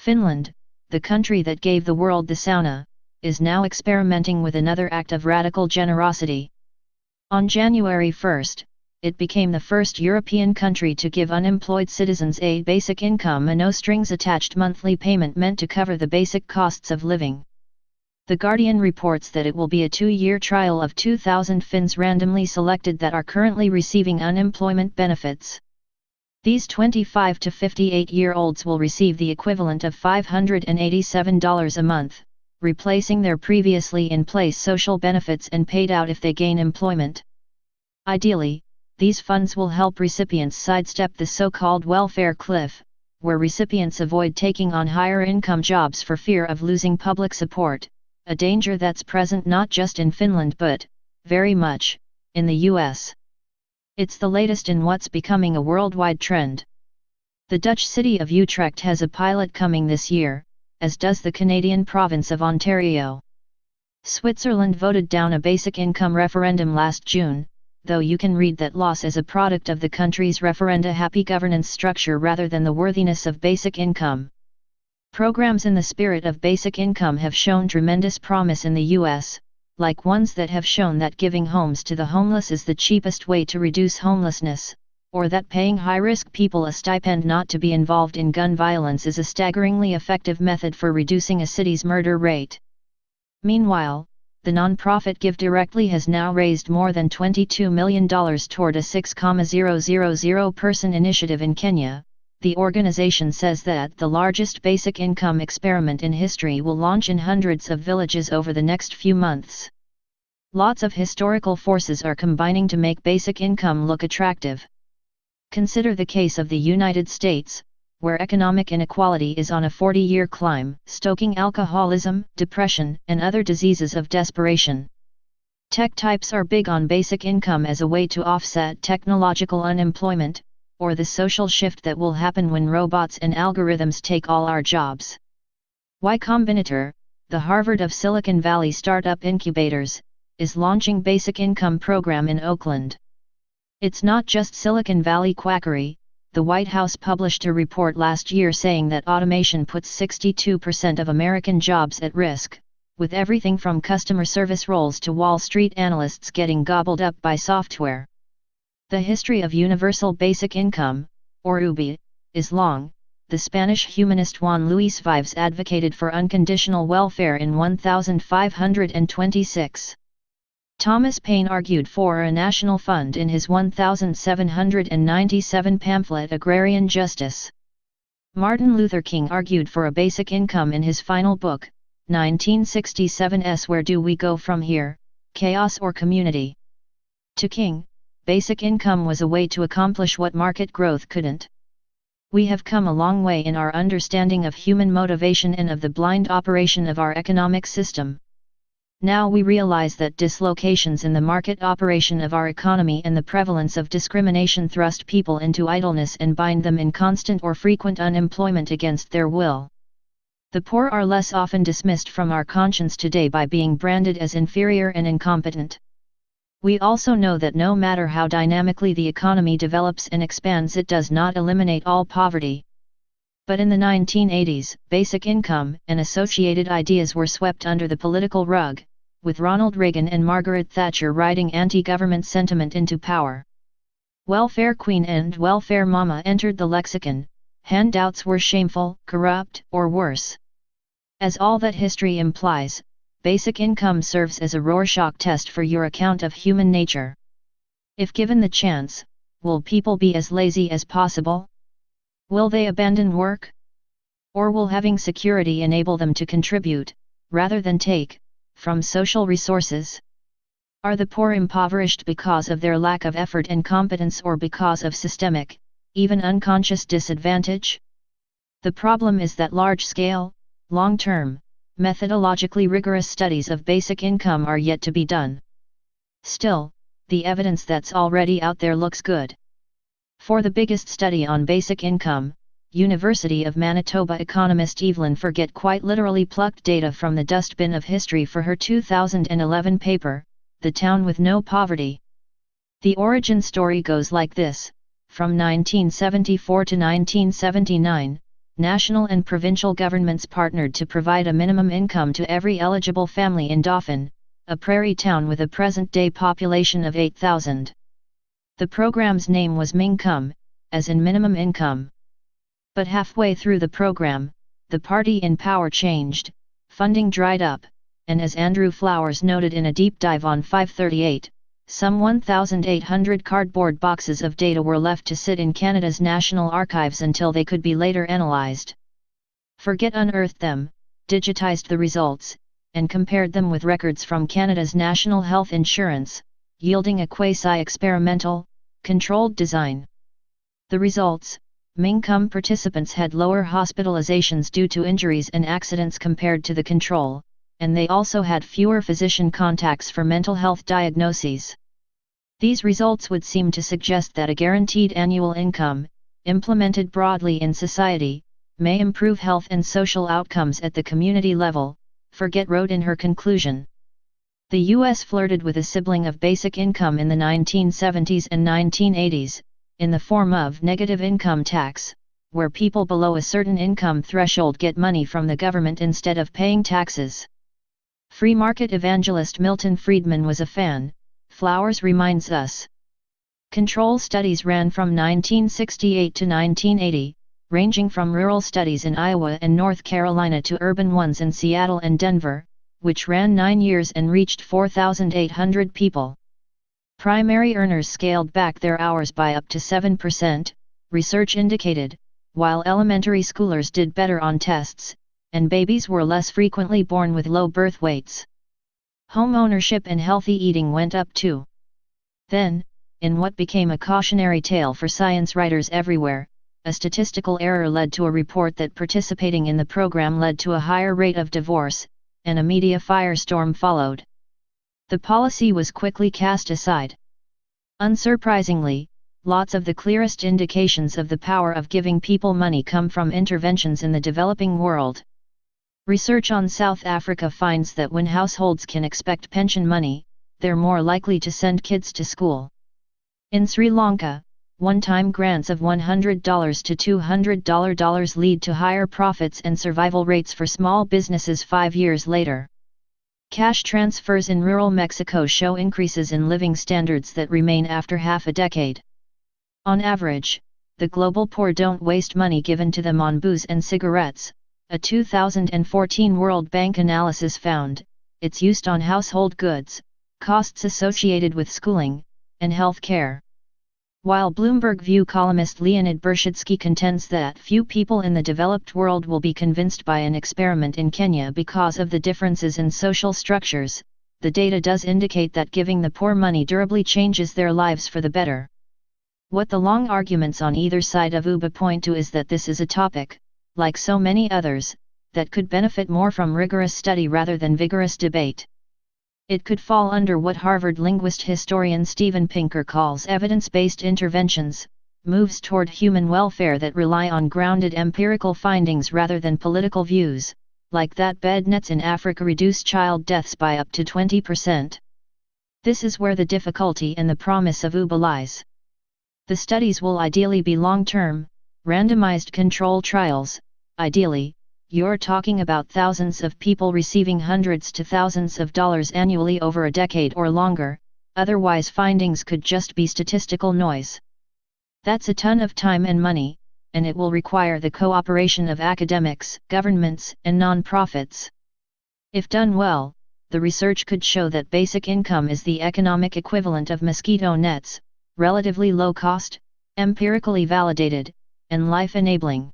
Finland, the country that gave the world the sauna, is now experimenting with another act of radical generosity. On January 1, it became the first European country to give unemployed citizens a basic income, a no-strings-attached monthly payment meant to cover the basic costs of living. The Guardian reports that it will be a 2-year trial of 2,000 Finns randomly selected that are currently receiving unemployment benefits. These 25 to 58-year-olds will receive the equivalent of $587 a month, replacing their previously in place social benefits and paid out if they gain employment. Ideally, these funds will help recipients sidestep the so-called welfare cliff, where recipients avoid taking on higher income jobs for fear of losing public support, a danger that's present not just in Finland but, very much, in the US. It's the latest in what's becoming a worldwide trend. The Dutch city of Utrecht has a pilot coming this year, as does the Canadian province of Ontario. Switzerland voted down a basic income referendum last June, though you can read that loss as a product of the country's referenda-happy governance structure rather than the worthiness of basic income. Programs in the spirit of basic income have shown tremendous promise in the US, like ones that have shown that giving homes to the homeless is the cheapest way to reduce homelessness, or that paying high-risk people a stipend not to be involved in gun violence is a staggeringly effective method for reducing a city's murder rate. Meanwhile, the nonprofit Give Directly has now raised more than $22 million toward a 6,000-person initiative in Kenya. The organization says that the largest basic income experiment in history will launch in hundreds of villages over the next few months. Lots of historical forces are combining to make basic income look attractive. Consider the case of the United States, where economic inequality is on a 40-year climb, stoking alcoholism, depression, and other diseases of desperation. Tech types are big on basic income as a way to offset technological unemployment, or the social shift that will happen when robots and algorithms take all our jobs. Y Combinator, the Harvard of Silicon Valley startup incubators, is launching basic income program in Oakland. It's not just Silicon Valley quackery. The White House published a report last year saying that automation puts 62% of American jobs at risk, with everything from customer service roles to Wall Street analysts getting gobbled up by software. The history of universal basic income, or UBI, is long. The Spanish humanist Juan Luis Vives advocated for unconditional welfare in 1526. Thomas Paine argued for a national fund in his 1797 pamphlet Agrarian Justice. Martin Luther King argued for a basic income in his final book, 1967's Where Do We Go From Here, Chaos or Community? To King, basic income was a way to accomplish what market growth couldn't. We have come a long way in our understanding of human motivation and of the blind operation of our economic system. Now we realize that dislocations in the market operation of our economy and the prevalence of discrimination thrust people into idleness and bind them in constant or frequent unemployment against their will. The poor are less often dismissed from our conscience today by being branded as inferior and incompetent. We also know that no matter how dynamically the economy develops and expands, it does not eliminate all poverty. But in the 1980s, basic income and associated ideas were swept under the political rug, with Ronald Reagan and Margaret Thatcher riding anti-government sentiment into power. Welfare queen and welfare mama entered the lexicon. Handouts were shameful, corrupt, or worse. As all that history implies, basic income serves as a Rorschach test for your account of human nature. If given the chance, will people be as lazy as possible? Will they abandon work? Or will having security enable them to contribute, rather than take, from social resources? Are the poor impoverished because of their lack of effort and competence or because of systemic, even unconscious disadvantage? The problem is that large-scale, long-term, methodologically rigorous studies of basic income are yet to be done. Still, the evidence that's already out there looks good. For the biggest study on basic income, University of Manitoba economist Evelyn Forget quite literally plucked data from the dustbin of history for her 2011 paper, The Town with No Poverty. The origin story goes like this: from 1974 to 1979, national and provincial governments partnered to provide a minimum income to every eligible family in Dauphin, a prairie town with a present-day population of 8,000. The program's name was Mingcome, as in minimum income. But halfway through the program, the party in power changed, funding dried up, and as Andrew Flowers noted in a deep dive on 538, some 1,800 cardboard boxes of data were left to sit in Canada's National Archives until they could be later analysed. Forget unearthed them, digitized the results, and compared them with records from Canada's National Health Insurance, yielding a quasi-experimental, controlled design. The results: Mingcome participants had lower hospitalizations due to injuries and accidents compared to the control, and they also had fewer physician contacts for mental health diagnoses. These results would seem to suggest that a guaranteed annual income, implemented broadly in society, may improve health and social outcomes at the community level, Forget wrote in her conclusion. The U.S. flirted with a sibling of basic income in the 1970s and 1980s, in the form of negative income tax, where people below a certain income threshold get money from the government instead of paying taxes. Free market evangelist Milton Friedman was a fan, Flowers reminds us. Control studies ran from 1968 to 1980, ranging from rural studies in Iowa and North Carolina to urban ones in Seattle and Denver, which ran 9 years and reached 4,800 people. Primary earners scaled back their hours by up to 7%, research indicated, while elementary schoolers did better on tests, and babies were less frequently born with low birth weights. Home ownership and healthy eating went up too. Then, in what became a cautionary tale for science writers everywhere, a statistical error led to a report that participating in the program led to a higher rate of divorce, and a media firestorm followed. The policy was quickly cast aside. Unsurprisingly, lots of the clearest indications of the power of giving people money come from interventions in the developing world. Research on South Africa finds that when households can expect pension money, they're more likely to send kids to school. In Sri Lanka, one-time grants of $100 to $200 lead to higher profits and survival rates for small businesses 5 years later. Cash transfers in rural Mexico show increases in living standards that remain after half a decade. On average, the global poor don't waste money given to them on booze and cigarettes. A 2014 World Bank analysis found, it's used on household goods, costs associated with schooling, and health care. While Bloomberg View columnist Leonid Bershadsky contends that few people in the developed world will be convinced by an experiment in Kenya because of the differences in social structures, the data does indicate that giving the poor money durably changes their lives for the better. What the long arguments on either side of UBA point to is that this is a topic, like so many others, that could benefit more from rigorous study rather than vigorous debate. It could fall under what Harvard linguist historian Steven Pinker calls evidence-based interventions, moves toward human welfare that rely on grounded empirical findings rather than political views, like that bed nets in Africa reduce child deaths by up to 20%. This is where the difficulty and the promise of UBA lies. The studies will ideally be long-term, randomized control trials. Ideally, you're talking about thousands of people receiving hundreds to thousands of dollars annually over a decade or longer, otherwise findings could just be statistical noise. That's a ton of time and money, and it will require the cooperation of academics, governments, and non-profits. If done well, the research could show that basic income is the economic equivalent of mosquito nets, relatively low cost, empirically validated, and life-enabling.